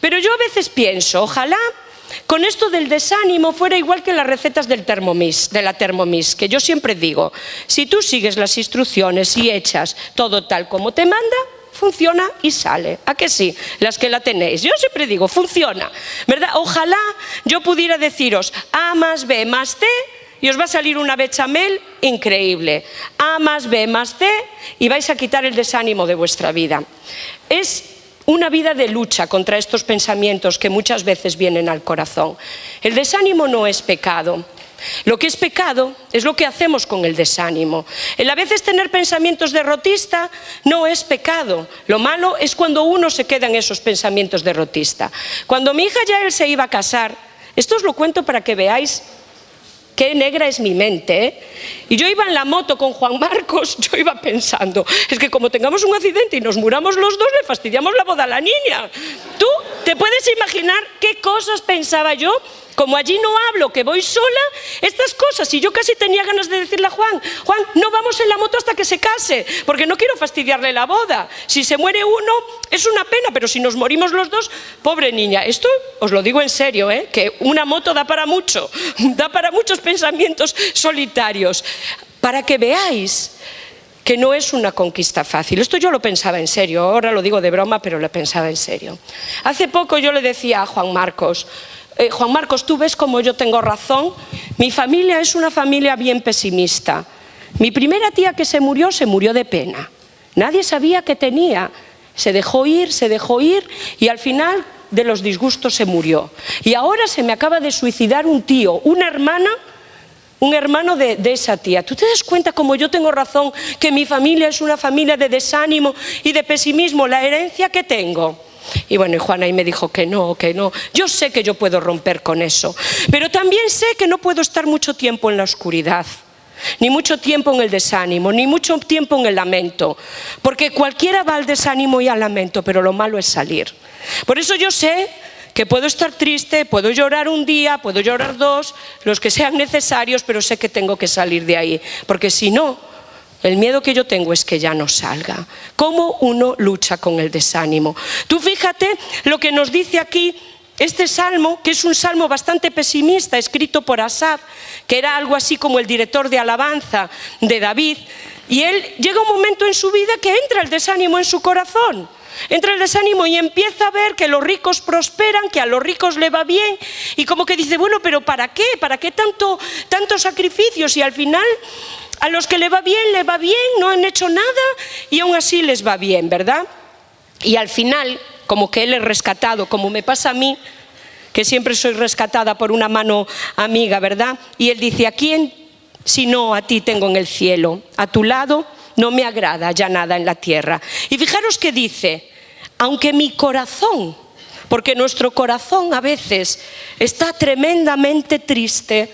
Pero yo a veces pienso, ojalá con esto del desánimo fuera igual que las recetas de la Thermomix, que yo siempre digo, si tú sigues las instrucciones y echas todo tal como te manda, funciona y sale. ¿A que sí? Las que la tenéis. Yo siempre digo, funciona, ¿verdad? Ojalá yo pudiera deciros A más B más C y os va a salir una bechamel increíble. A más B más C y vais a quitar el desánimo de vuestra vida. Es una vida de lucha contra estos pensamientos que muchas veces vienen al corazón. El desánimo no es pecado. Lo que es pecado es lo que hacemos con el desánimo. El a veces tener pensamientos derrotista no es pecado. Lo malo es cuando uno se queda en esos pensamientos derrotista. Cuando mi hija Yael se iba a casar, esto os lo cuento para que veáis qué negra es mi mente, ¿eh? Y yo iba en la moto con Juan Marcos, yo iba pensando, es que como tengamos un accidente y nos muramos los dos, le fastidiamos la boda a la niña. ¿Tú te puedes imaginar qué cosas pensaba yo? Como allí no hablo, que voy sola, estas cosas, y yo casi tenía ganas de decirle a Juan, no vamos en la moto hasta que se case, porque no quiero fastidiarle la boda. Si se muere uno, es una pena, pero si nos morimos los dos, pobre niña. Esto os lo digo en serio, que una moto da para mucho, da para muchos pensamientos solitarios, para que veáis que no es una conquista fácil. Esto yo lo pensaba en serio, ahora lo digo de broma, pero lo pensaba en serio. Hace poco yo le decía a Juan Marcos, Juan Marcos, tú ves como yo tengo razón. Mi familia es una familia bien pesimista. Mi primera tía que se murió de pena. Nadie sabía qué tenía. Se dejó ir y al final de los disgustos se murió. Y ahora se me acaba de suicidar un tío, un hermano de esa tía. ¿Tú te das cuenta como yo tengo razón que mi familia es una familia de desánimo y de pesimismo? La herencia que tengo. Y bueno, y Juan ahí me dijo que no. Yo sé que yo puedo romper con eso, pero también sé que no puedo estar mucho tiempo en la oscuridad, ni mucho tiempo en el desánimo, ni mucho tiempo en el lamento, porque cualquiera va al desánimo y al lamento, pero lo malo es salir. Por eso yo sé que puedo estar triste, puedo llorar un día, puedo llorar dos, los que sean necesarios, pero sé que tengo que salir de ahí, porque si no, el miedo que yo tengo es que ya no salga. ¿Cómo uno lucha con el desánimo? Tú fíjate lo que nos dice aquí este salmo, que es un salmo bastante pesimista, escrito por Asaf, que era algo así como el director de alabanza de David, y él llega un momento en su vida que entra el desánimo en su corazón. Entra el desánimo y empieza a ver que los ricos prosperan, que a los ricos le va bien, y como que dice, bueno, pero ¿para qué? ¿Para qué tantos sacrificios? Y al final a los que le va bien, no han hecho nada y aún así les va bien, ¿verdad? Y al final, como que él es rescatado, como me pasa a mí, que siempre soy rescatada por una mano amiga, ¿verdad? Y él dice, ¿a quién si no a ti tengo en el cielo? A tu lado no me agrada ya nada en la tierra. Y fijaros que dice, aunque mi corazón, porque nuestro corazón a veces está tremendamente triste,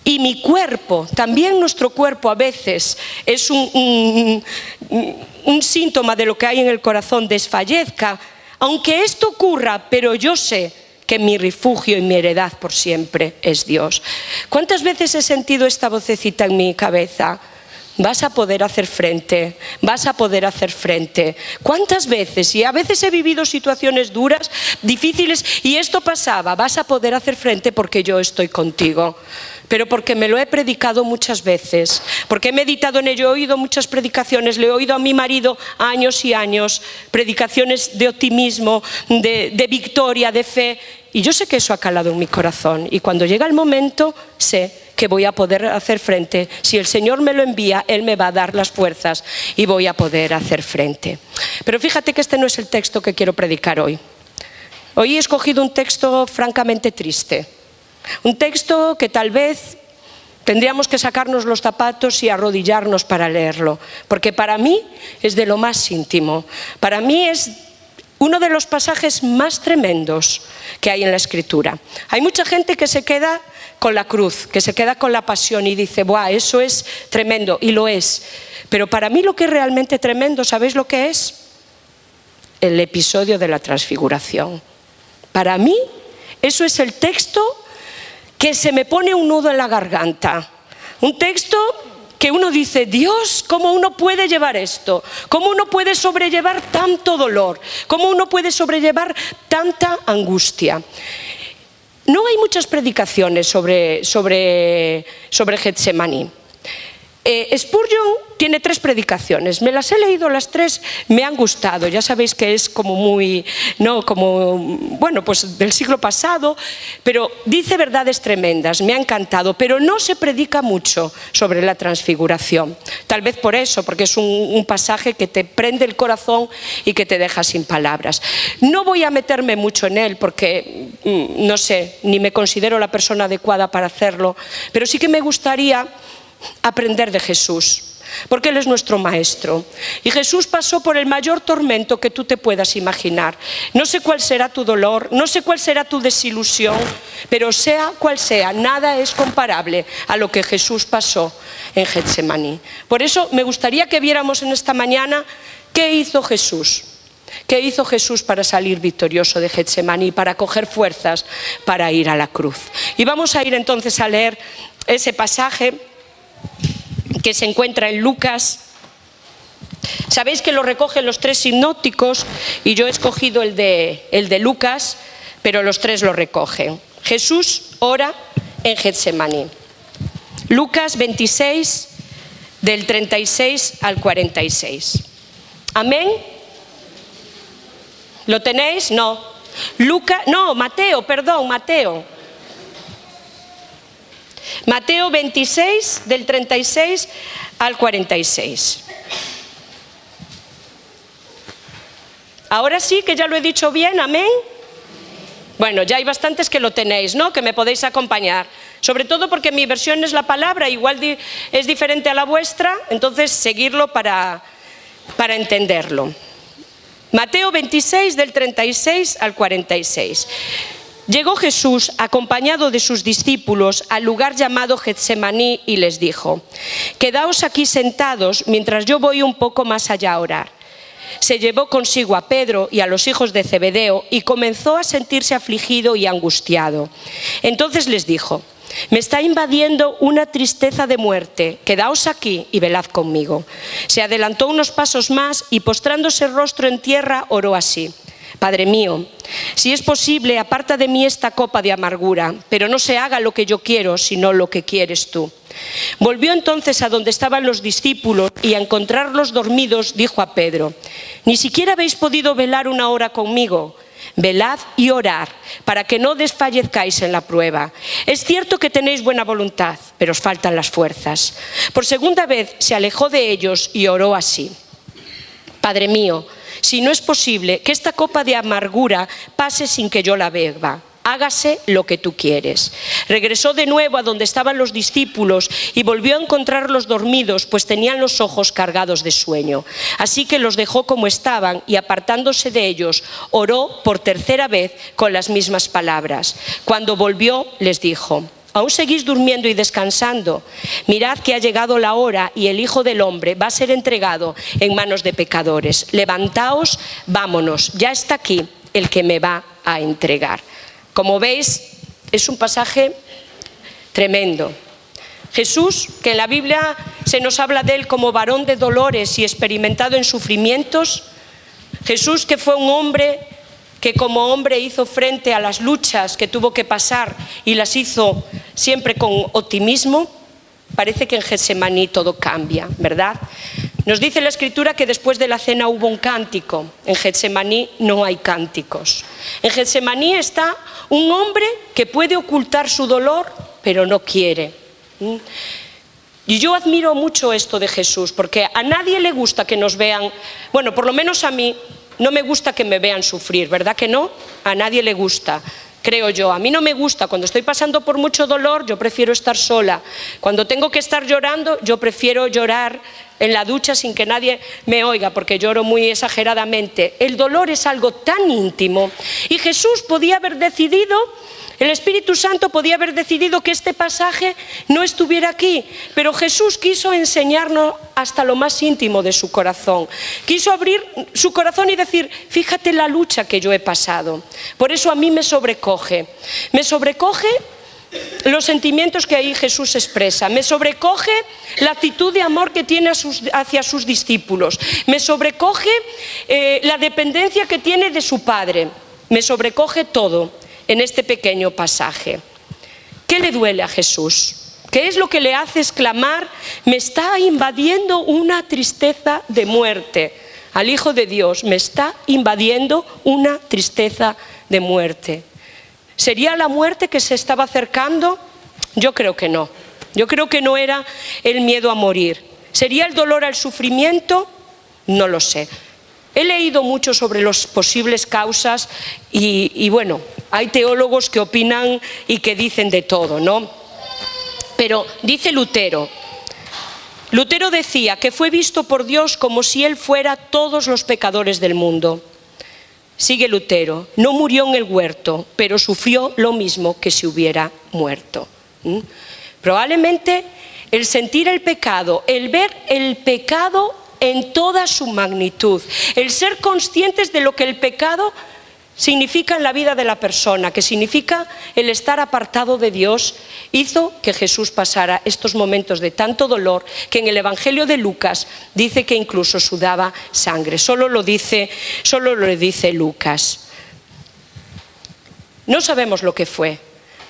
y mi cuerpo, también nuestro cuerpo a veces es un síntoma de lo que hay en el corazón, desfallezca, aunque esto ocurra, pero yo sé que mi refugio y mi heredad por siempre es Dios. ¿Cuántas veces he sentido esta vocecita en mi cabeza? Vas a poder hacer frente, vas a poder hacer frente. ¿Cuántas veces? Y a veces he vivido situaciones duras, difíciles, y esto pasaba, vas a poder hacer frente porque yo estoy contigo. Pero porque me lo he predicado muchas veces, porque he meditado en ello, he oído muchas predicaciones, le he oído a mi marido años y años, predicaciones de optimismo, de victoria, de fe, y yo sé que eso ha calado en mi corazón, y cuando llega el momento sé que voy a poder hacer frente. Si el Señor me lo envía, Él me va a dar las fuerzas y voy a poder hacer frente. Pero fíjate que este no es el texto que quiero predicar hoy. Hoy he escogido un texto francamente triste. Un texto que tal vez tendríamos que sacarnos los zapatos y arrodillarnos para leerlo, porque para mí es de lo más íntimo. Para mí es uno de los pasajes más tremendos que hay en la Escritura. Hay mucha gente que se queda con la cruz, que se queda con la pasión y dice, ¡buah, eso es tremendo! Y lo es. Pero para mí lo que es realmente tremendo, ¿sabéis lo que es? El episodio de la transfiguración. Para mí, eso es el texto que se me pone un nudo en la garganta. Un texto que uno dice, Dios, ¿cómo uno puede llevar esto? ¿Cómo uno puede sobrellevar tanto dolor? ¿Cómo uno puede sobrellevar tanta angustia? No hay muchas predicaciones sobre Getsemaní. Spurgeon tiene 3 predicaciones, me las he leído las 3, me han gustado, ya sabéis que es como muy, pues del siglo pasado, pero dice verdades tremendas, me ha encantado, pero no se predica mucho sobre la transfiguración, tal vez por eso, porque es un pasaje que te prende el corazón y que te deja sin palabras. No voy a meterme mucho en él porque, no sé, ni me considero la persona adecuada para hacerlo, pero sí que me gustaría aprender de Jesús, porque Él es nuestro maestro. Y Jesús pasó por el mayor tormento que tú te puedas imaginar. No sé cuál será tu dolor, no sé cuál será tu desilusión, pero sea cual sea, nada es comparable a lo que Jesús pasó en Getsemaní. Por eso me gustaría que viéramos en esta mañana qué hizo Jesús. ¿Qué hizo Jesús para salir victorioso de Getsemaní, para coger fuerzas para ir a la cruz? Y vamos a ir entonces a leer ese pasaje que se encuentra en Lucas. Sabéis que lo recogen los 3 sinópticos y yo he escogido el de Lucas, pero los 3 lo recogen. Jesús ora en Getsemaní. Lucas 26, del 36 al 46. ¿Amén? ¿Lo tenéis? No. Mateo 26, del 36 al 46. Ahora sí que ya lo he dicho bien, amén. Bueno, ya hay bastantes que lo tenéis, ¿no? Que me podéis acompañar. Sobre todo porque mi versión es la palabra, igual es diferente a la vuestra, entonces seguirlo para entenderlo. Mateo 26, del 36 al 46. Llegó Jesús, acompañado de sus discípulos, al lugar llamado Getsemaní y les dijo: «Quedaos aquí sentados mientras yo voy un poco más allá a orar». Se llevó consigo a Pedro y a los hijos de Zebedeo y comenzó a sentirse afligido y angustiado. Entonces les dijo: «Me está invadiendo una tristeza de muerte, quedaos aquí y velad conmigo». Se adelantó unos pasos más y postrándose rostro en tierra oró así: «Padre mío, si es posible, aparta de mí esta copa de amargura, pero no se haga lo que yo quiero, sino lo que quieres tú». Volvió entonces a donde estaban los discípulos y a encontrarlos dormidos dijo a Pedro: «¿Ni siquiera habéis podido velar una hora conmigo? Velad y orad, para que no desfallezcáis en la prueba. Es cierto que tenéis buena voluntad, pero os faltan las fuerzas». Por segunda vez se alejó de ellos y oró así: «Padre mío, si no es posible que esta copa de amargura pase sin que yo la beba, hágase lo que tú quieres». Regresó de nuevo a donde estaban los discípulos y volvió a encontrarlos dormidos, pues tenían los ojos cargados de sueño. Así que los dejó como estaban y, apartándose de ellos, oró por tercera vez con las mismas palabras. Cuando volvió, les dijo: «¿Aún seguís durmiendo y descansando? Mirad que ha llegado la hora y el Hijo del Hombre va a ser entregado en manos de pecadores. Levantaos, vámonos, ya está aquí el que me va a entregar». Como veis, es un pasaje tremendo. Jesús, que en la Biblia se nos habla de él como varón de dolores y experimentado en sufrimientos. Jesús, que fue un hombre que como hombre hizo frente a las luchas que tuvo que pasar y las hizo siempre con optimismo. Parece que en Getsemaní todo cambia, ¿verdad? Nos dice la Escritura que después de la cena hubo un cántico. En Getsemaní no hay cánticos. En Getsemaní está un hombre que puede ocultar su dolor, pero no quiere. Y yo admiro mucho esto de Jesús, porque a nadie le gusta que nos vean, bueno, por lo menos a mí, no me gusta que me vean sufrir, ¿verdad que no? A nadie le gusta. Creo yo, a mí no me gusta, cuando estoy pasando por mucho dolor, yo prefiero estar sola. Cuando tengo que estar llorando, yo prefiero llorar en la ducha sin que nadie me oiga, porque lloro muy exageradamente. El dolor es algo tan íntimo y Jesús podía haber decidido, el Espíritu Santo podía haber decidido que este pasaje no estuviera aquí, pero Jesús quiso enseñarnos hasta lo más íntimo de su corazón. Quiso abrir su corazón y decir: fíjate la lucha que yo he pasado. Por eso a mí me sobrecoge los sentimientos que ahí Jesús expresa. Me sobrecoge la actitud de amor que tiene hacia sus discípulos. Me sobrecoge la dependencia que tiene de su Padre. Me sobrecoge todo en este pequeño pasaje. ¿Qué le duele a Jesús? ¿Qué es lo que le hace exclamar? Me está invadiendo una tristeza de muerte. Al Hijo de Dios me está invadiendo una tristeza de muerte. ¿Sería la muerte que se estaba acercando? Yo creo que no. Yo creo que no era el miedo a morir. ¿Sería el dolor al sufrimiento? No lo sé. He leído mucho sobre las posibles causas y bueno, hay teólogos que opinan y que dicen de todo, ¿no? Pero dice Lutero decía que fue visto por Dios como si Él fuera todos los pecadores del mundo. Sigue Lutero, no murió en el huerto, pero sufrió lo mismo que si hubiera muerto. Probablemente el sentir el pecado, el ver el pecado en toda su magnitud, el ser conscientes de lo que el pecado significa en la vida de la persona, que significa el estar apartado de Dios, hizo que Jesús pasara estos momentos de tanto dolor que en el Evangelio de Lucas dice que incluso sudaba sangre. Solo lo dice Lucas. No sabemos lo que fue.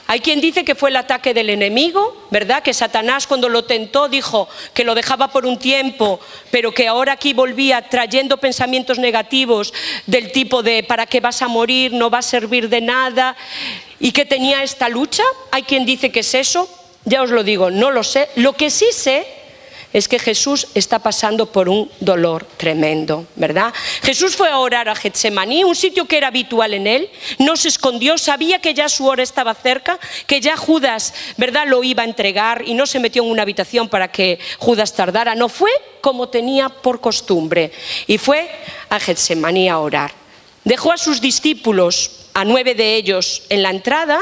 Hay quien dice que fue el ataque del enemigo, ¿verdad? Que Satanás cuando lo tentó dijo que lo dejaba por un tiempo, pero que ahora aquí volvía trayendo pensamientos negativos del tipo de ¿para qué vas a morir? No va a servir de nada. Y que tenía esta lucha. Hay quien dice que es eso. Ya os lo digo, no lo sé. Lo que sí sé es que Jesús está pasando por un dolor tremendo, ¿verdad? Jesús fue a orar a Getsemaní, un sitio que era habitual en él, no se escondió, sabía que ya su hora estaba cerca, que ya Judas, ¿verdad?, lo iba a entregar y no se metió en una habitación para que Judas tardara, no, fue como tenía por costumbre y fue a Getsemaní a orar. Dejó a sus discípulos, a 9 de ellos en la entrada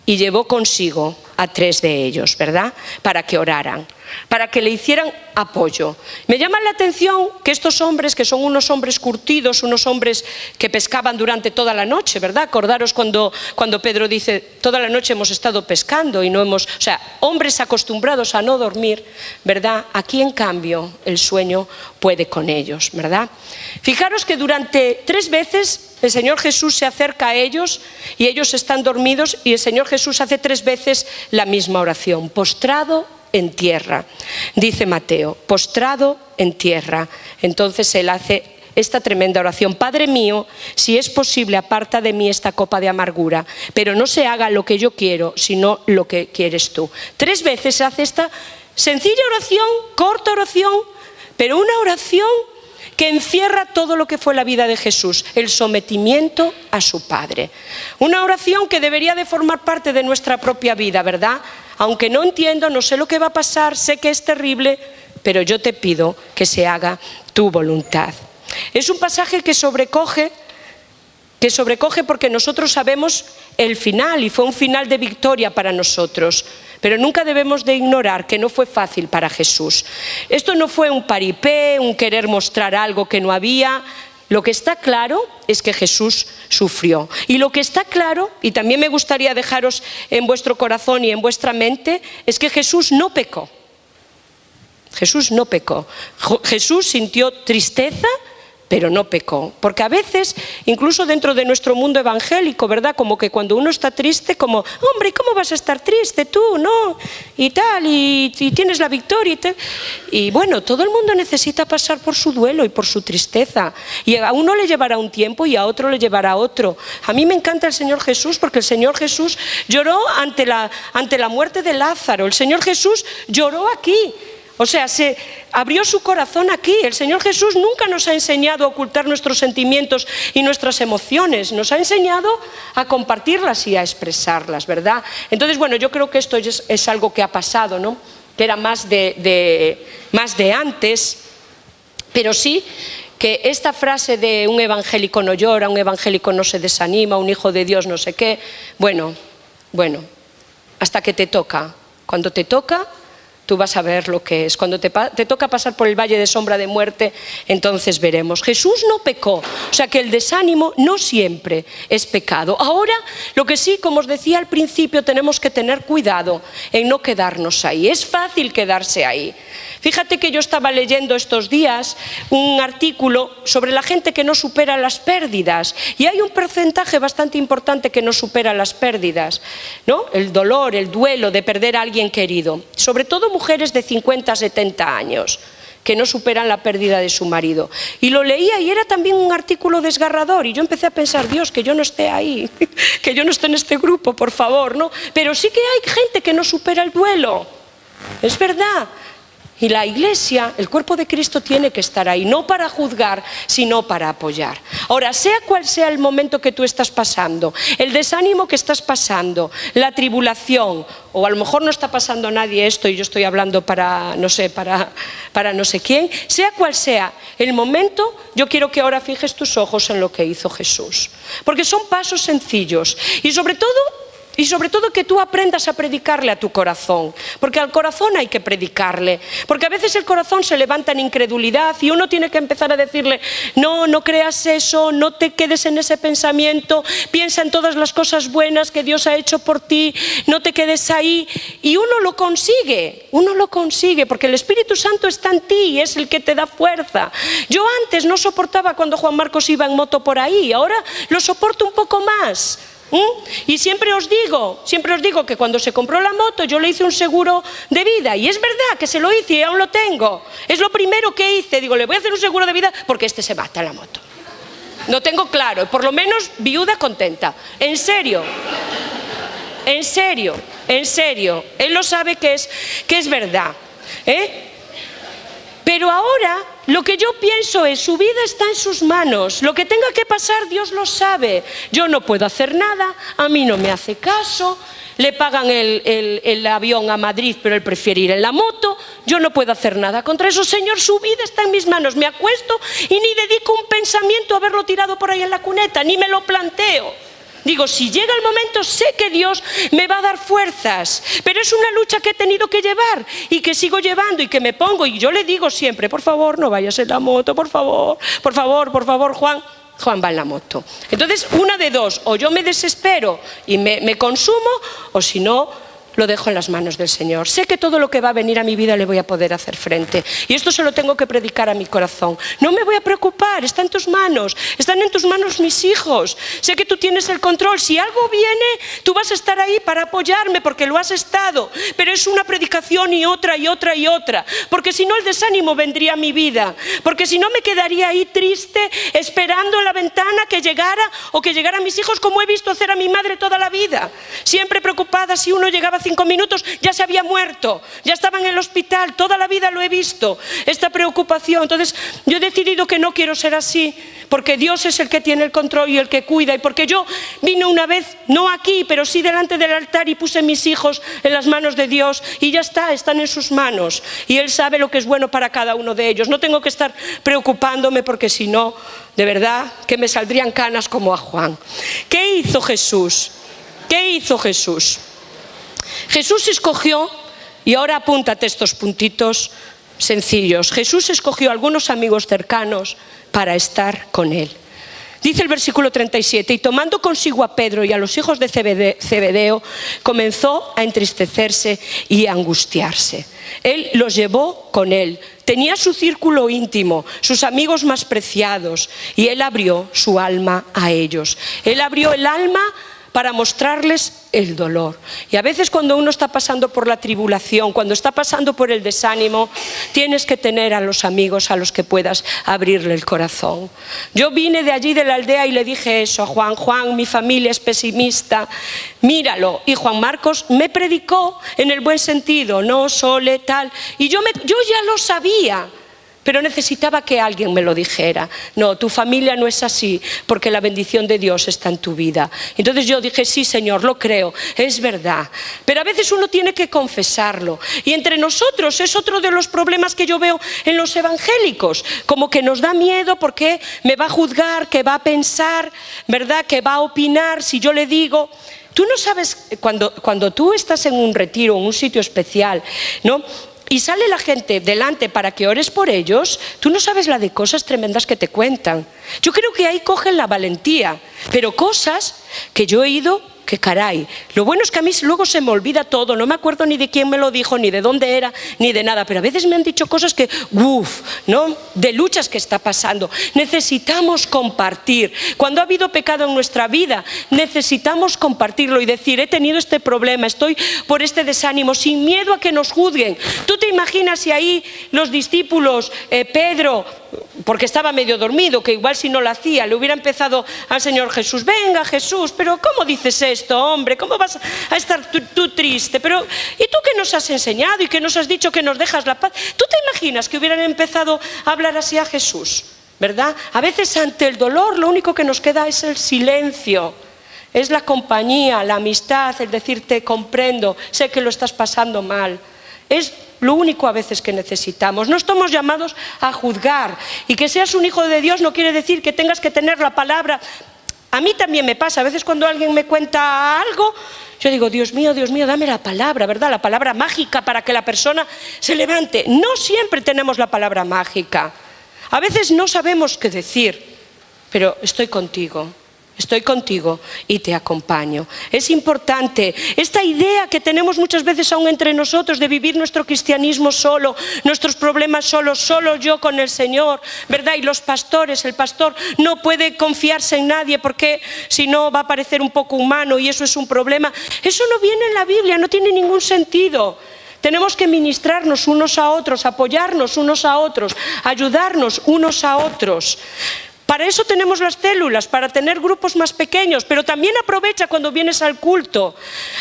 y llevó consigo a 3 de ellos, ¿verdad?, para que oraran, para que le hicieran apoyo. Me llama la atención que estos hombres, que son unos hombres curtidos, unos hombres que pescaban durante toda la noche, ¿verdad? Acordaros cuando Pedro dice, toda la noche hemos estado pescando y no hemos... O sea, hombres acostumbrados a no dormir, ¿verdad? Aquí, en cambio, el sueño puede con ellos, ¿verdad? Fijaros que durante 3 veces el Señor Jesús se acerca a ellos y ellos están dormidos y el Señor Jesús hace 3 veces la misma oración, postrado en tierra, dice Mateo, postrado en tierra. Entonces él hace esta tremenda oración: Padre mío, si es posible, aparta de mí esta copa de amargura, pero no se haga lo que yo quiero, sino lo que quieres tú. 3 veces hace esta sencilla oración, corta oración, pero una oración que encierra todo lo que fue la vida de Jesús, el sometimiento a su Padre. Una oración que debería de formar parte de nuestra propia vida, ¿verdad? Aunque no entiendo, no sé lo que va a pasar, sé que es terrible, pero yo te pido que se haga tu voluntad. Es un pasaje que sobrecoge porque nosotros sabemos el final y fue un final de victoria para nosotros. Pero nunca debemos de ignorar que no fue fácil para Jesús. Esto no fue un paripé, un querer mostrar algo que no había. Lo que está claro es que Jesús sufrió. Y lo que está claro, y también me gustaría dejaros en vuestro corazón y en vuestra mente, es que Jesús no pecó. Jesús no pecó. Jesús sintió tristeza, pero no pecó. Porque a veces, incluso dentro de nuestro mundo evangélico, ¿verdad? Como que cuando uno está triste, como, hombre, ¿cómo vas a estar triste tú? No, y tal, y tienes la victoria y tal. Y bueno, todo el mundo necesita pasar por su duelo y por su tristeza. Y a uno le llevará un tiempo y a otro le llevará otro. A mí me encanta el Señor Jesús porque el Señor Jesús lloró ante la muerte de Lázaro. El Señor Jesús lloró aquí. O sea, se abrió su corazón aquí. El Señor Jesús nunca nos ha enseñado a ocultar nuestros sentimientos y nuestras emociones. Nos ha enseñado a compartirlas y a expresarlas, ¿verdad? Entonces, bueno, yo creo que esto es algo que ha pasado, ¿no? Que era más de antes, pero sí que esta frase de un evangélico no llora, un evangélico no se desanima, un hijo de Dios no sé qué, bueno, hasta que te toca. Cuando te toca, tú vas a ver lo que es. Cuando te toca pasar por el valle de sombra de muerte, entonces veremos. Jesús no pecó, o sea que el desánimo no siempre es pecado. Ahora, lo que sí, como os decía al principio, tenemos que tener cuidado en no quedarnos ahí. Es fácil quedarse ahí. Fíjate que yo estaba leyendo estos días un artículo sobre la gente que no supera las pérdidas, y hay un porcentaje bastante importante que no supera las pérdidas, ¿no? El dolor, el duelo de perder a alguien querido, sobre todo mujeres de 50 a 70 años que no superan la pérdida de su marido. Y lo leía y era también un artículo desgarrador, y yo empecé a pensar, Dios, que yo no esté ahí, que yo no esté en este grupo, por favor, ¿no? Pero sí que hay gente que no supera el duelo, es verdad. Y la Iglesia, el cuerpo de Cristo, tiene que estar ahí, no para juzgar, sino para apoyar. Ahora, sea cual sea el momento que tú estás pasando, el desánimo que estás pasando, la tribulación, o a lo mejor no está pasando a nadie esto y yo estoy hablando para no sé quién, sea cual sea el momento, yo quiero que ahora fijes tus ojos en lo que hizo Jesús. Porque son pasos sencillos y sobre todo que tú aprendas a predicarle a tu corazón, porque al corazón hay que predicarle, porque a veces el corazón se levanta en incredulidad y uno tiene que empezar a decirle, no creas eso, no te quedes en ese pensamiento, piensa en todas las cosas buenas que Dios ha hecho por ti, no te quedes ahí, y uno lo consigue, porque el Espíritu Santo está en ti y es el que te da fuerza. Yo antes no soportaba cuando Juan Marcos iba en moto por ahí, ahora lo soporto un poco más. Y siempre os digo que cuando se compró la moto yo le hice un seguro de vida, y es verdad que se lo hice y aún lo tengo. Es lo primero que hice, digo, le voy a hacer un seguro de vida porque este se mata en la moto. Lo tengo claro, por lo menos viuda contenta. En serio, él lo sabe que es verdad, Pero ahora lo que yo pienso es, su vida está en sus manos, lo que tenga que pasar Dios lo sabe. Yo no puedo hacer nada, a mí no me hace caso, le pagan el avión a Madrid pero él prefiere ir en la moto, yo no puedo hacer nada contra eso. Señor, su vida está en mis manos, me acuesto y ni dedico un pensamiento a haberlo tirado por ahí en la cuneta, ni me lo planteo. Digo, si llega el momento, sé que Dios me va a dar fuerzas, pero es una lucha que he tenido que llevar y que sigo llevando y que me pongo, y yo le digo siempre, por favor, no vayas en la moto, por favor, Juan va en la moto. Entonces, una de dos, o yo me desespero y me consumo, o si no, lo dejo en las manos del Señor. Sé que todo lo que va a venir a mi vida le voy a poder hacer frente, y esto se lo tengo que predicar a mi corazón. No me voy a preocupar, está en tus manos, están en tus manos mis hijos, sé que tú tienes el control. Si algo viene, tú vas a estar ahí para apoyarme porque lo has estado, pero es una predicación y otra, porque si no el desánimo vendría a mi vida, porque si no me quedaría ahí triste esperando en la ventana que llegara, o que llegaran mis hijos, como he visto hacer a mi madre toda la vida, siempre preocupada. Si uno llegaba 5 minutos ya se había muerto, ya estaba en el hospital, toda la vida lo he visto, esta preocupación. Entonces yo he decidido que no quiero ser así, porque Dios es el que tiene el control y el que cuida, y porque yo vine una vez, no aquí, pero sí delante del altar, y puse mis hijos en las manos de Dios, y ya está, están en sus manos, y Él sabe lo que es bueno para cada uno de ellos. No tengo que estar preocupándome, porque si no, de verdad que me saldrían canas como a Juan. ¿Qué hizo Jesús? Jesús escogió, y ahora apúntate estos puntitos sencillos, Jesús escogió a algunos amigos cercanos para estar con Él. Dice el versículo 37, y tomando consigo a Pedro y a los hijos de Zebedeo, comenzó a entristecerse y a angustiarse. Él los llevó con Él, tenía su círculo íntimo, sus amigos más preciados, y Él abrió su alma a ellos. Él abrió el alma para mostrarles el dolor. Y a veces cuando uno está pasando por la tribulación, cuando está pasando por el desánimo, tienes que tener a los amigos a los que puedas abrirle el corazón. Yo vine de allí de la aldea y le dije eso a Juan. Juan, mi familia es pesimista, míralo. Y Juan Marcos me predicó en el buen sentido, no, Sole, tal. Y yo ya lo sabía, pero necesitaba que alguien me lo dijera. No, tu familia no es así, porque la bendición de Dios está en tu vida. Entonces yo dije, sí, Señor, lo creo, es verdad. Pero a veces uno tiene que confesarlo. Y entre nosotros es otro de los problemas que yo veo en los evangélicos. Como que nos da miedo porque me va a juzgar, que va a pensar, ¿verdad?, que va a opinar si yo le digo. Tú no sabes, cuando tú estás en un retiro, en un sitio especial, ¿no?, y sale la gente delante para que ores por ellos, tú no sabes la de cosas tremendas que te cuentan. Yo creo que ahí cogen la valentía, pero cosas que yo he ido, que caray. Lo bueno es que a mí luego se me olvida todo, no me acuerdo ni de quién me lo dijo, ni de dónde era, ni de nada, pero a veces me han dicho cosas que, ¿no? De luchas que está pasando. Necesitamos compartir. Cuando ha habido pecado en nuestra vida, necesitamos compartirlo y decir, he tenido este problema, estoy por este desánimo, sin miedo a que nos juzguen. ¿Tú te imaginas si ahí los discípulos, Pedro, porque estaba medio dormido, que igual si no lo hacía, le hubiera empezado al Señor Jesús, venga Jesús, pero ¿cómo dices esto, hombre? ¿Cómo vas a estar tú triste? Pero, ¿y tú qué nos has enseñado y qué nos has dicho que nos dejas la paz? ¿Tú te imaginas que hubieran empezado a hablar así a Jesús? ¿Verdad? A veces ante el dolor lo único que nos queda es el silencio, es la compañía, la amistad, el decirte comprendo, sé que lo estás pasando mal. Es lo único a veces que necesitamos. No estamos llamados a juzgar, y que seas un hijo de Dios no quiere decir que tengas que tener la palabra. A mí también me pasa, a veces cuando alguien me cuenta algo, yo digo, Dios mío, dame la palabra, ¿verdad? La palabra mágica para que la persona se levante. No siempre tenemos la palabra mágica. A veces no sabemos qué decir, pero estoy contigo y te acompaño. Es importante esta idea que tenemos muchas veces aún entre nosotros de vivir nuestro cristianismo solo, nuestros problemas solo yo con el Señor, ¿verdad? Y los pastores, el pastor no puede confiarse en nadie porque si no va a parecer un poco humano y eso es un problema. Eso no viene en la Biblia, no tiene ningún sentido. Tenemos que ministrarnos unos a otros, apoyarnos unos a otros, ayudarnos unos a otros. Para eso tenemos las células, para tener grupos más pequeños, pero también aprovecha cuando vienes al culto.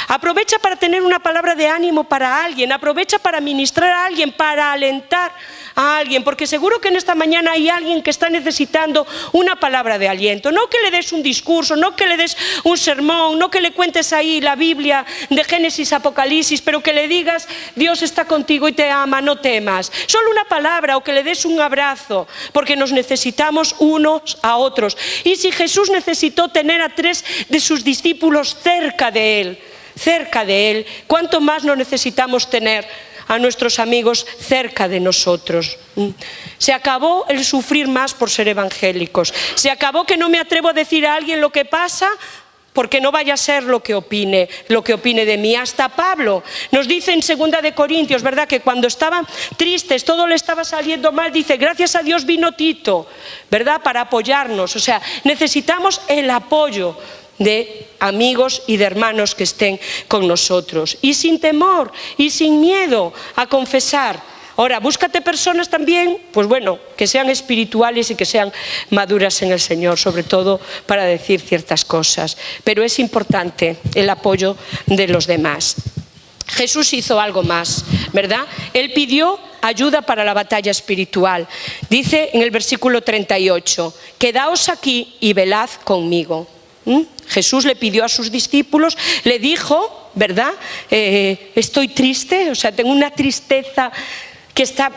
Aprovecha para tener una palabra de ánimo para alguien, aprovecha para ministrar a alguien, para alentar a alguien, porque seguro que en esta mañana hay alguien que está necesitando una palabra de aliento. No que le des un discurso, no que le des un sermón, no que le cuentes ahí la Biblia de Génesis, Apocalipsis, pero que le digas, Dios está contigo y te ama, no temas. Solo una palabra, o que le des un abrazo, porque nos necesitamos unos a otros. Y si Jesús necesitó tener a 3 de sus discípulos cerca de él, ¿cuánto más no necesitamos tener a nuestros amigos cerca de nosotros? Se acabó el sufrir más por ser evangélicos. Se acabó que no me atrevo a decir a alguien lo que pasa porque no vaya a ser lo que opine de mí. Hasta Pablo nos dice en 2 de Corintios, ¿verdad?, que cuando estaban tristes, todo le estaba saliendo mal, dice, gracias a Dios vino Tito, ¿verdad?, para apoyarnos. O sea, necesitamos el apoyo de amigos y de hermanos que estén con nosotros. Y sin temor y sin miedo a confesar. Ahora, búscate personas también, pues bueno, que sean espirituales y que sean maduras en el Señor, sobre todo para decir ciertas cosas. Pero es importante el apoyo de los demás. Jesús hizo algo más, ¿verdad? Él pidió ayuda para la batalla espiritual. Dice en el versículo 38, quedaos aquí y velad conmigo. Jesús le pidió a sus discípulos, le dijo, ¿verdad? Estoy triste, o sea, tengo una tristeza que está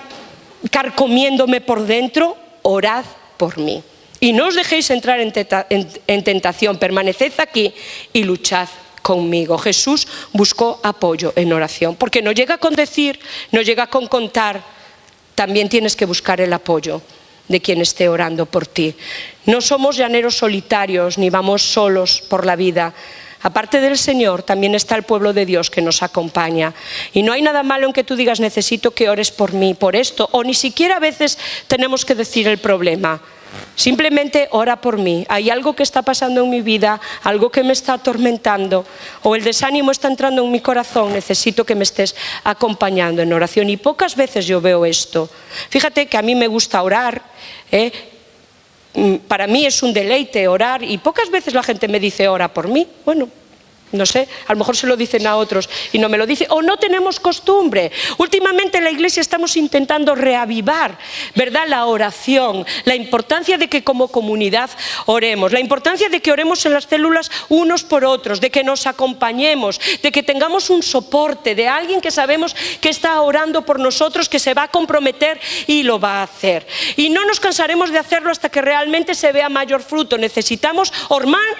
carcomiéndome por dentro, orad por mí. Y no os dejéis entrar en tentación, permaneced aquí y luchad conmigo. Jesús buscó apoyo en oración, porque no llega con decir, no llega con contar, también tienes que buscar el apoyo de quien esté orando por ti. No somos llaneros solitarios, ni vamos solos por la vida. Aparte del Señor, también está el pueblo de Dios que nos acompaña. Y no hay nada malo en que tú digas, necesito que ores por mí, por esto, o ni siquiera a veces tenemos que decir el problema. Simplemente ora por mí. Hay algo que está pasando en mi vida, algo que me está atormentando, o el desánimo está entrando en mi corazón, necesito que me estés acompañando en oración. Y pocas veces yo veo esto. Fíjate que a mí me gusta orar, para mí es un deleite orar, y pocas veces la gente me dice ora por mí. Bueno, no sé, a lo mejor se lo dicen a otros y no me lo dicen, o no tenemos costumbre. Últimamente en la iglesia estamos intentando reavivar, ¿verdad?, la oración, la importancia de que como comunidad oremos, la importancia de que oremos en las células unos por otros, de que nos acompañemos, de que tengamos un soporte de alguien que sabemos que está orando por nosotros, que se va a comprometer y lo va a hacer. Y no nos cansaremos de hacerlo hasta que realmente se vea mayor fruto. Necesitamos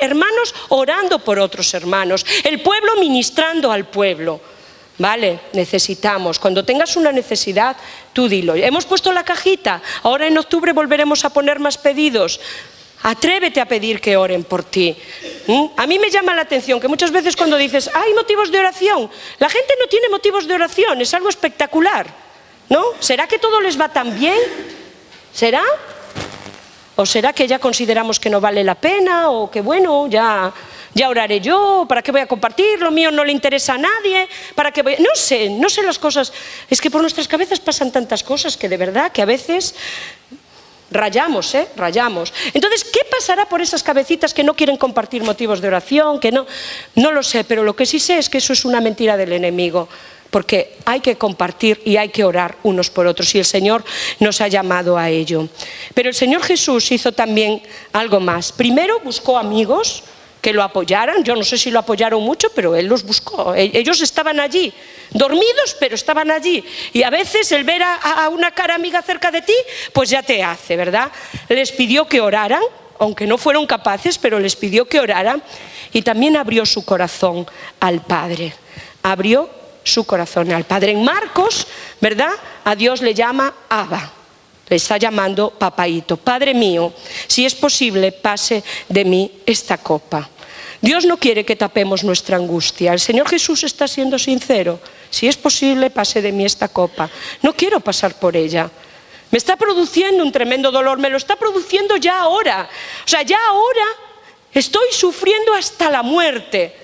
hermanos orando por otros hermanos, el pueblo ministrando al pueblo, Vale, necesitamos. Cuando tengas una necesidad, tú dilo. Hemos puesto la cajita, ahora en octubre volveremos a poner más pedidos. Atrévete a pedir que oren por ti. A mí me llama la atención que muchas veces cuando dices, hay motivos de oración, la gente no tiene motivos de oración, es algo espectacular, ¿no? ¿Será que todo les va tan bien? ¿Será? ¿O será que ya consideramos que no vale la pena? ¿O que bueno, ya oraré yo? ¿Para qué voy a compartir? Lo mío no le interesa a nadie. ¿Para qué voy? No sé las cosas. Es que por nuestras cabezas pasan tantas cosas que de verdad que a veces rayamos. Entonces, ¿qué pasará por esas cabecitas que no quieren compartir motivos de oración? Que no lo sé, pero lo que sí sé es que eso es una mentira del enemigo. Porque hay que compartir y hay que orar unos por otros y el Señor nos ha llamado a ello. Pero el Señor Jesús hizo también algo más. Primero buscó amigos que lo apoyaran, yo no sé si lo apoyaron mucho, pero Él los buscó. Ellos estaban allí, dormidos, pero estaban allí. Y a veces el ver a una cara amiga cerca de ti, pues ya te hace, ¿verdad? Les pidió que oraran, aunque no fueron capaces, pero les pidió que oraran. Y también abrió su corazón al Padre. Abrió su corazón al Padre. En Marcos, ¿verdad? A Dios le llama Abba. Le está llamando papaíto. Padre mío, si es posible, pase de mí esta copa. Dios no quiere que tapemos nuestra angustia. El Señor Jesús está siendo sincero. Si es posible, pase de mí esta copa. No quiero pasar por ella. Me está produciendo un tremendo dolor. Me lo está produciendo ya ahora. O sea, ya ahora estoy sufriendo hasta la muerte.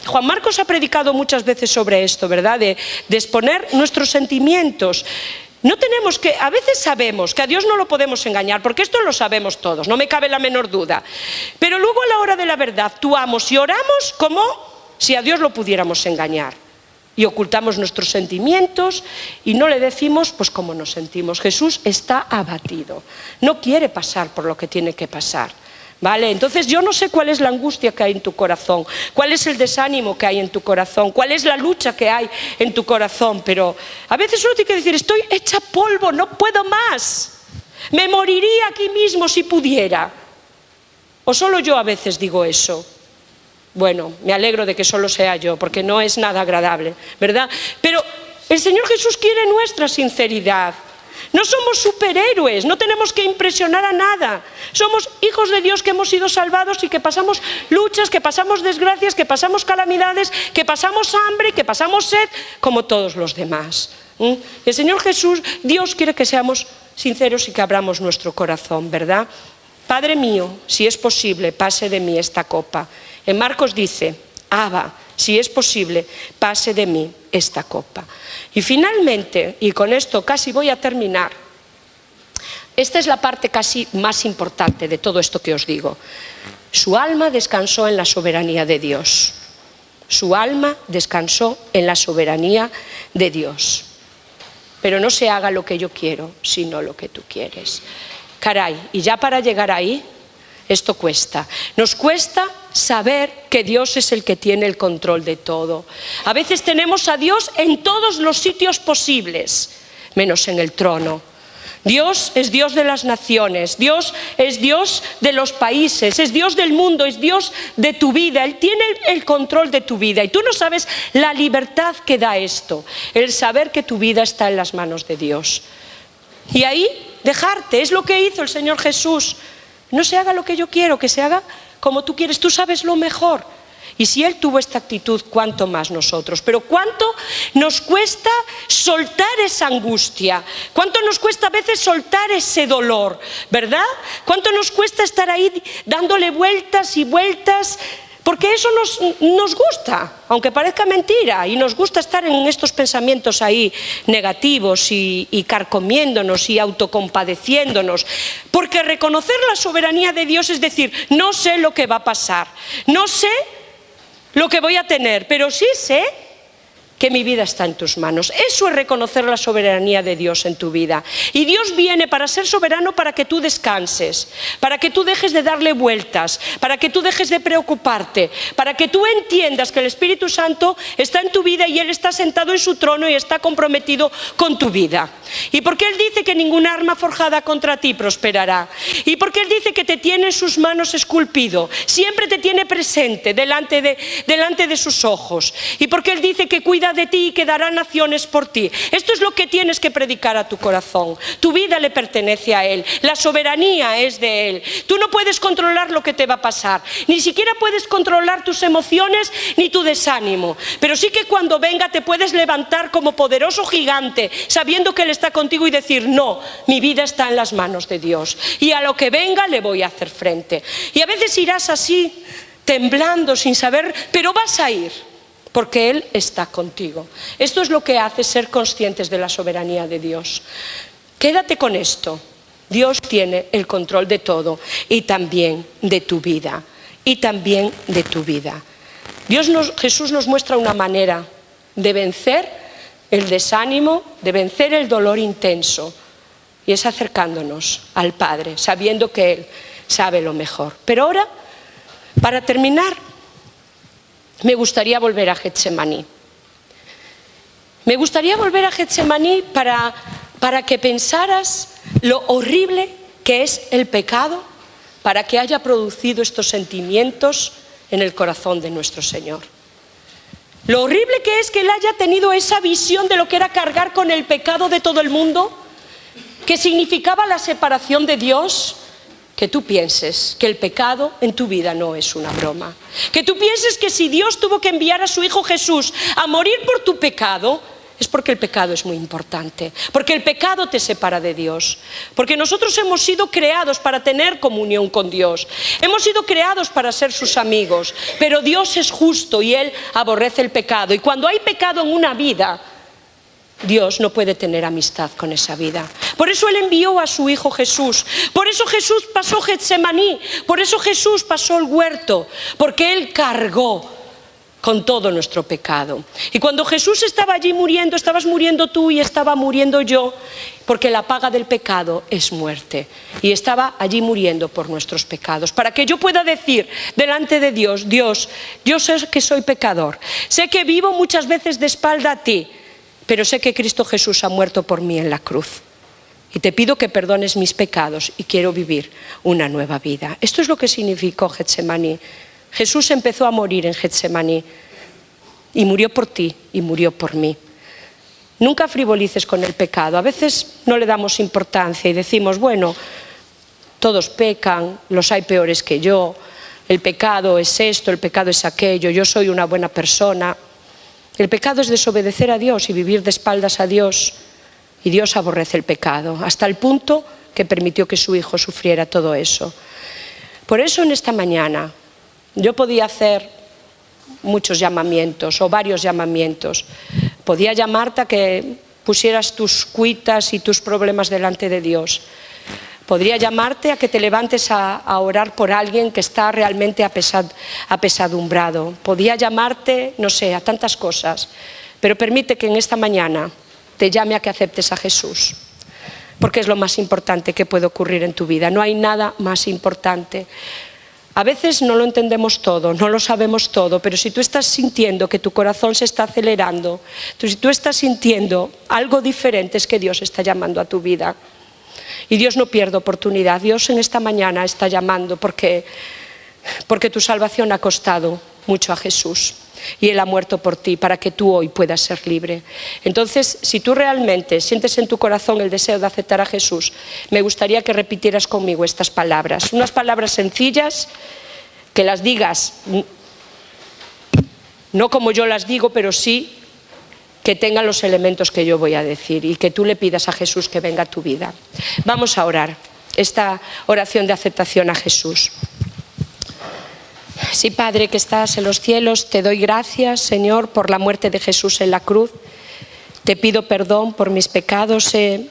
Juan Marcos ha predicado muchas veces sobre esto, ¿verdad? De exponer nuestros sentimientos. No tenemos que, a veces sabemos que a Dios no lo podemos engañar, porque esto lo sabemos todos, no me cabe la menor duda. Pero luego a la hora de la verdad actuamos y oramos como si a Dios lo pudiéramos engañar. Y ocultamos nuestros sentimientos y no le decimos pues cómo nos sentimos. Jesús está abatido, no quiere pasar por lo que tiene que pasar. ¿Vale? Entonces yo no sé cuál es la angustia que hay en tu corazón, cuál es el desánimo que hay en tu corazón, cuál es la lucha que hay en tu corazón, pero a veces uno tiene que decir, estoy hecha polvo, no puedo más, me moriría aquí mismo si pudiera. O solo yo a veces digo eso. Bueno, me alegro de que solo sea yo, porque no es nada agradable, ¿verdad? Pero el Señor Jesús quiere nuestra sinceridad. No somos superhéroes, no tenemos que impresionar a nada. Somos hijos de Dios que hemos sido salvados y que pasamos luchas, que pasamos desgracias, que pasamos calamidades, que pasamos hambre, que pasamos sed, como todos los demás. El Señor Jesús, Dios quiere que seamos sinceros y que abramos nuestro corazón, ¿verdad? Padre mío, si es posible, pase de mí esta copa. En Marcos dice, Abba, si es posible, pase de mí esta copa. Y finalmente, y con esto casi voy a terminar, esta es la parte casi más importante de todo esto que os digo. Su alma descansó en la soberanía de Dios. Su alma descansó en la soberanía de Dios. Pero no se haga lo que yo quiero, sino lo que tú quieres. Caray, y ya para llegar ahí, esto cuesta. Nos cuesta saber que Dios es el que tiene el control de todo. A veces tenemos a Dios en todos los sitios posibles, menos en el trono. Dios es Dios de las naciones, Dios es Dios de los países, es Dios del mundo, es Dios de tu vida. Él tiene el control de tu vida y tú no sabes la libertad que da esto, el saber que tu vida está en las manos de Dios. Y ahí dejarte, es lo que hizo el Señor Jesús. No se haga lo que yo quiero, que se haga como tú quieres, tú sabes lo mejor. Y si Él tuvo esta actitud, ¿cuánto más nosotros? Pero ¿cuánto nos cuesta soltar esa angustia? ¿Cuánto nos cuesta a veces soltar ese dolor? ¿Verdad? ¿Cuánto nos cuesta estar ahí dándole vueltas y vueltas? Porque eso nos gusta, aunque parezca mentira, y nos gusta estar en estos pensamientos ahí negativos y carcomiéndonos y autocompadeciéndonos. Porque reconocer la soberanía de Dios es decir, no sé lo que va a pasar, no sé lo que voy a tener, pero sí sé que mi vida está en tus manos. Eso es reconocer la soberanía de Dios en tu vida. Y Dios viene para ser soberano para que tú descanses, para que tú dejes de darle vueltas, para que tú dejes de preocuparte, para que tú entiendas que el Espíritu Santo está en tu vida y Él está sentado en su trono y está comprometido con tu vida. Y porque Él dice que ninguna arma forjada contra ti prosperará. Y porque Él dice que te tiene en sus manos esculpido, siempre te tiene presente delante de sus ojos. Y porque Él dice que cuida vida de ti y quedarán naciones por ti. Esto es lo que tienes que predicar a tu corazón. Tu vida le pertenece a Él, la soberanía es de Él. Tú no puedes controlar lo que te va a pasar, ni siquiera puedes controlar tus emociones ni tu desánimo, pero sí que cuando venga te puedes levantar como poderoso gigante, sabiendo que Él está contigo y decir: no, mi vida está en las manos de Dios y a lo que venga le voy a hacer frente. Y a veces irás así, temblando, sin saber, pero vas a ir, porque Él está contigo. Esto es lo que hace ser conscientes de la soberanía de Dios. Quédate con esto. Dios tiene el control de todo y también de tu vida. Y también de tu vida. Jesús nos muestra una manera de vencer el desánimo, de vencer el dolor intenso. Y es acercándonos al Padre, sabiendo que Él sabe lo mejor. Pero ahora, para terminar, me gustaría volver a Getsemaní. Me gustaría volver a Getsemaní para que pensaras lo horrible que es el pecado, para que haya producido estos sentimientos en el corazón de nuestro Señor. Lo horrible que es que Él haya tenido esa visión de lo que era cargar con el pecado de todo el mundo, que significaba la separación de Dios. Que tú pienses que el pecado en tu vida no es una broma. Que tú pienses que si Dios tuvo que enviar a su Hijo Jesús a morir por tu pecado, es porque el pecado es muy importante, porque el pecado te separa de Dios, porque nosotros hemos sido creados para tener comunión con Dios, hemos sido creados para ser sus amigos, pero Dios es justo y Él aborrece el pecado, y cuando hay pecado en una vida, Dios no puede tener amistad con esa vida. Por eso Él envió a su Hijo Jesús, por eso Jesús pasó Getsemaní, por eso Jesús pasó el huerto, porque Él cargó con todo nuestro pecado. Y cuando Jesús estaba allí muriendo, estabas muriendo tú y estaba muriendo yo, porque la paga del pecado es muerte. Y estaba allí muriendo por nuestros pecados, para que yo pueda decir delante de Dios: Dios, yo sé que soy pecador, sé que vivo muchas veces de espalda a ti, pero sé que Cristo Jesús ha muerto por mí en la cruz. Y te pido que perdones mis pecados y quiero vivir una nueva vida. Esto es lo que significó Getsemaní. Jesús empezó a morir en Getsemaní y murió por ti y murió por mí. Nunca frivolices con el pecado. A veces no le damos importancia y decimos: bueno, todos pecan, los hay peores que yo, el pecado es esto, el pecado es aquello, yo soy una buena persona. El pecado es desobedecer a Dios y vivir de espaldas a Dios, y Dios aborrece el pecado, hasta el punto que permitió que su Hijo sufriera todo eso. Por eso en esta mañana yo podía hacer muchos llamamientos o varios llamamientos. Podía llamarte a que pusieras tus cuitas y tus problemas delante de Dios. Podría llamarte a que te levantes a orar por alguien que está realmente apesadumbrado. Podía llamarte, no sé, a tantas cosas. Pero permite que en esta mañana te llame a que aceptes a Jesús. Porque es lo más importante que puede ocurrir en tu vida. No hay nada más importante. A veces no lo entendemos todo, no lo sabemos todo, pero si tú estás sintiendo que tu corazón se está acelerando, si tú estás sintiendo algo diferente, es que Dios está llamando a tu vida. Y Dios no pierde oportunidad. Dios en esta mañana está llamando porque tu salvación ha costado mucho a Jesús. Y Él ha muerto por ti para que tú hoy puedas ser libre. Entonces, si tú realmente sientes en tu corazón el deseo de aceptar a Jesús, me gustaría que repitieras conmigo estas palabras. Unas palabras sencillas, que las digas, no como yo las digo, pero sí que tengan los elementos que yo voy a decir, y que tú le pidas a Jesús que venga a tu vida. Vamos a orar esta oración de aceptación a Jesús. Sí, Padre, que estás en los cielos, te doy gracias, Señor, por la muerte de Jesús en la cruz. Te pido perdón por mis pecados, que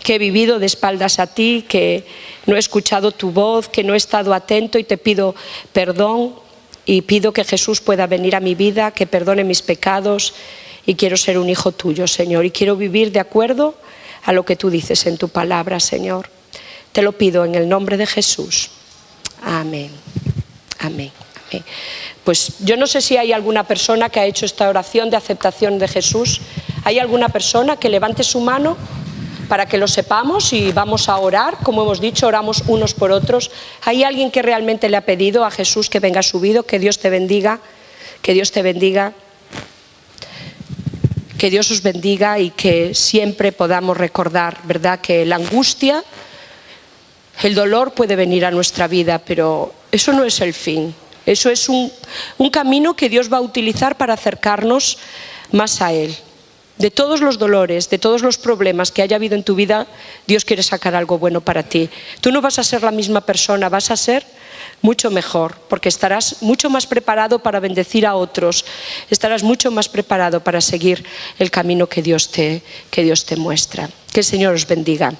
he vivido de espaldas a ti, que no he escuchado tu voz, que no he estado atento, y te pido perdón y pido que Jesús pueda venir a mi vida, que perdone mis pecados, y quiero ser un hijo tuyo, Señor, y quiero vivir de acuerdo a lo que tú dices en tu palabra, Señor. Te lo pido en el nombre de Jesús. Amén. Amén. Amén. Pues yo no sé si hay alguna persona que ha hecho esta oración de aceptación de Jesús. ¿Hay alguna persona que levante su mano para que lo sepamos y vamos a orar? Como hemos dicho, oramos unos por otros. ¿Hay alguien que realmente le ha pedido a Jesús que venga a su vida? Que Dios te bendiga. Que Dios te bendiga. Que Dios os bendiga y que siempre podamos recordar, ¿verdad?, que la angustia, el dolor puede venir a nuestra vida, pero eso no es el fin. Eso es un camino que Dios va a utilizar para acercarnos más a Él. De todos los dolores, de todos los problemas que haya habido en tu vida, Dios quiere sacar algo bueno para ti. Tú no vas a ser la misma persona, vas a ser mucho mejor, porque estarás mucho más preparado para bendecir a otros, estarás mucho más preparado para seguir el camino que Dios te muestra. Que el Señor os bendiga.